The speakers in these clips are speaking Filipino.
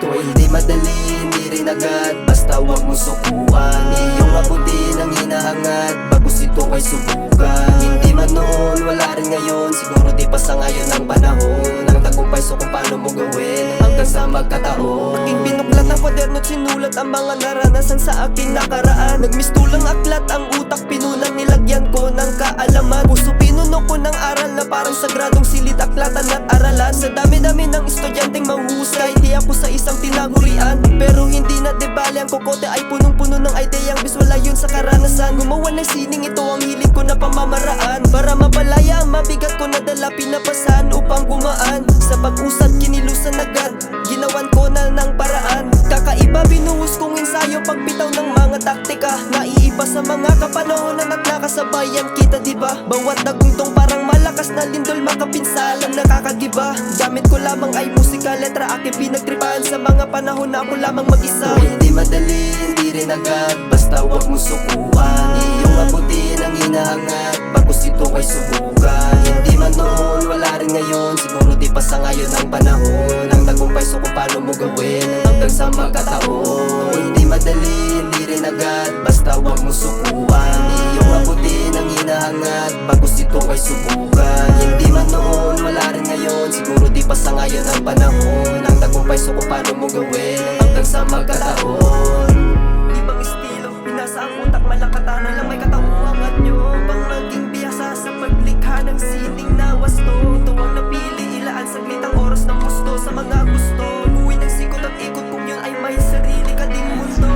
To ay hindi madali, hindi rin agad, basta wag mo sukuan. Iyong abutin ang hinahangad, bagos ito ay subukan. Hindi man noon, wala rin ngayon, siguro di pa sa ngayon ang panahon. Ang tagumpay so kung paano mo gawin, hanggang sa magkataon. Aking binuklat ang kwaderno't sinulat ang mga naranasan sa aking nakaraan. Nagmistulang aklat ang utak, pinunan nilagyan ko ng kaalaman. Puso pinuno ko ng aral na parang sagradong silid, aklatan at aralan. Sa dami-dami ng estudyanteng mahusay, di ako sa isang tinagurian. Pero hindi na debale, ang kokote ay punong-puno ng ideyang visual ayon sa karanasan. Gumawa ng sining, ito ang hilig ko na pamamaraan. Para mapalaya ang mabigat ko na dala, pinapasan upang gumaan. Sa pag-usad, kinilusan agad, ginawan ko na ng paraan. Kakaiba, binuhos kong ensayo, pagbitaw ng mga taktika. Naiiba sa mga kapanahonan at nakasabayan kita, diba? Bawat dagungtong parang malakas na lindol, makapinsalang nakakagiba. Gamit ko lamang ay musika, letra aking pinagtripahan sa mga panahon na ako lamang mag-isa. To ay hindi madali, hindi rin agad, basta wag mo sukuan. Iyong abutin ang hinahangad, bagos ito ay subukan. Hindi man noon, wala rin ngayon, siguro di pa sa ngayon ang panahon. Ang tagumpay so kung paano mo gawin, hanggang sa magkataon. Hindi madali, hindi rin agad, basta wag mo sukuan. Iyong abutin ang hinahangad, bagos ito ay subukan. Hindi man noon, wala rin ngayon, siguro di pa sa ngayon ang panahon. Ang tagumpay so kung paano mo gawin, hanggang sa magkataon. Ibang estilo, pinasa ang utak, malakatan na lang may katauhangan nyo. Bang maging biyasa sa paglikha ng sining na wasto. Ito ang napili, ilaan saglit ang oras ng gusto sa mga gusto. Buhay ng sikot at ikot kung yun ay may sarili ka ding mundo.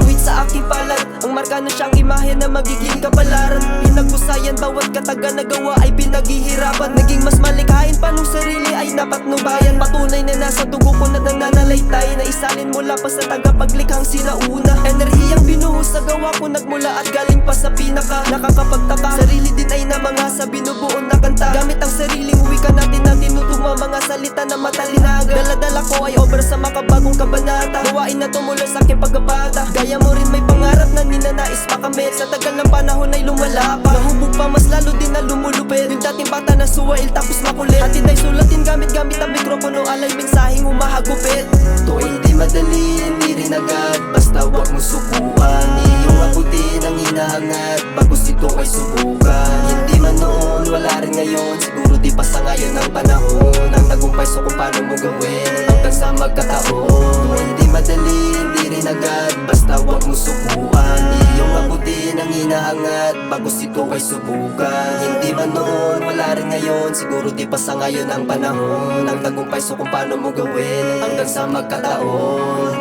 Buwit sa aking palad, ang marka na siyang imahe na magiging kapalaran. Pinagpusayan, bawat kataga na gawa ay pinaghihirapan. Naging mas malikhain pa nung sarili ay napatnubayan. Patunay na nasa dugo ko na nananalaytay, na isalin mula pa sa tagapaglikhang sinauna. Enerhiyang binuhos sa gawa ko nagmula at galing pa sa pinaka. Nakakapagtaka, sarili din ay namangasa, binubuo na kanta. Gamit ang sariling wika natin na tinutugma, mga salita na matalinaga. Dala-dala ko ay obra sa makabagong kabanata. Gawain na tumula sa aking pagkabata. Gaya mo rin may pangarap na ninanais makamit. Sa tagal ng panahon ay lumala pa, nahubog pa, mas lalo din na lumulupit. Yung dating bata na suwail tapos makulit, at ay sulatin gamit-gamit ang mikropono, alay mensaheng humahagupit. To ay hindi madali, hindi rin agad, basta wag mo sukuan. Iyong abutin ang hinahangad, bagos ito ay subukan. Hindi man noon, wala rin ngayon, siguro di pa sa ngayon ang panahon. Ang tagumpay so kung paano mo gawin, hanggang sa magkataon. To ay hindi madali, hindi rin agad, basta wag mo sukuan. Iyong abutin ang hinahangad, bagos ito ay subukan. Hindi man noon, wala rin ngayon, siguro di pa sa ngayon ang panahon. Ang tagumpay so kung paano mo gawin, hanggang sa magkataon.